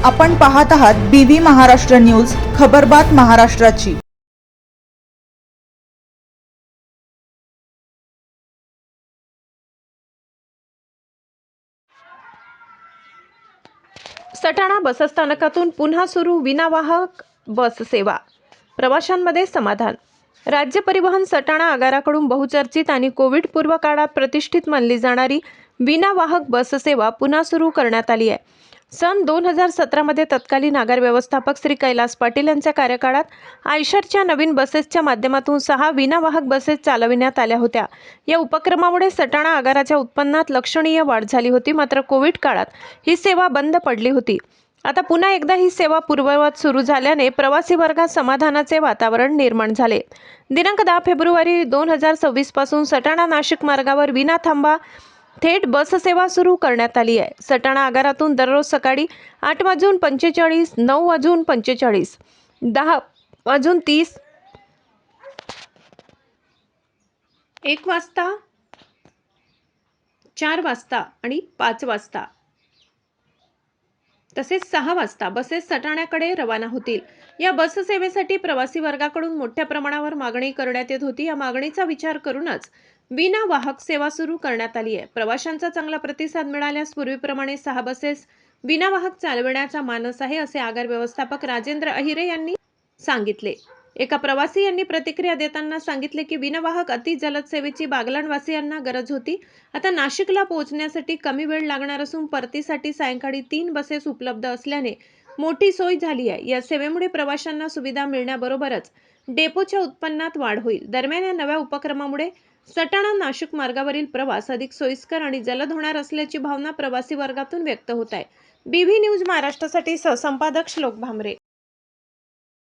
आपण पाहत आहात BV महाराष्ट्र न्यूज, खबरबात महाराष्ट्राची। सटाणा बसस्थानकातून पुन्हा सुरू विनावाहक बस सेवा, प्रवाशांमध्ये समाधान। राज्य परिवहन सटाणा आगाराकडून बहुचर्चित आणि कोविड-पूर्व काळात प्रतिष्ठित मानली जाणारी विनावाहक बस सेवा पुन्हा सुरू करण्यात आली आहे। सन 2017 मध्ये तत्कालीन आगार व्यवस्थापक श्री कैलास पाटील यांच्या कार्यकाळात आयशरच्या नवीन बसेसच्या माध्यमातून 6 विनावाहक बसेस चालविण्यात आल्या होत्या। या उपक्रमामुळे सटाणा आगाराच्या उत्पन्नात लक्षणीय वाढ झाली होती, मात्र कोविड काळात ही सेवा बंद पडली होती। आता पुन्हा एकदा ही सेवा पूर्ववत सुरू झाल्याने प्रवासी वर्गात समाधानाचे वातावरण निर्माण झाले। दिनांक 10 फेब्रुवारी 2026 पासून सटाणा नाशिक मार्गावर विना थांबा थेट बस सेवा सुरू करण्यात आली आहे। सटाणा आगारातून दररोज सकाळी 8:45, 9:45, 10:30, 1 वाजता, 4 वाजता आणि 5 वाजता तसेच 6 वाजता बसेस सटाण्याकडे रवाना होतील। या बस सेवेसाठी प्रवासी वर्गाकडून मोठ्या प्रमाणावर मागणी करण्यात येत होती। या मागणीचा विचार करूनच विनावाहक सेवा सुरू करण्यात आली आहे। प्रवाशांचा चांगला प्रतिसाद मिळाल्यास पूर्वीप्रमाणे 6 बसेस विनावाहक चालविण्याचा मानस आहे, असे आगार व्यवस्थापक राजेंद्र अहिरे यांनी सांगितले। एका प्रवासी यांनी प्रतिक्रिया देताना सांगितले की विनावाहक अति जलद सेवेची बागलाणवासियांना गरज होती। आता नाशिकला पोहोचण्यासाठी कमी वेळ लागणार असून परतीसाठी सायंकाळी 3 बसेस उपलब्ध असल्याने मोठी सोय झाली आहे। या सेवेमुळे प्रवाशांना सुविधा मिळण्याबरोबरच डेपोच्या उत्पन्नात वाढ होईल। दरम्यान या नव्या उपक्रमामुळे सटाणा नाशिक मार्गावरील प्रवास अधिक सोयीस्कर आणि जलद होणार असल्याची भावना प्रवासी वर्गातून व्यक्त होत आहे। BV न्यूज महाराष्ट्रासाठी सहसंपादक श्लोक भामरे।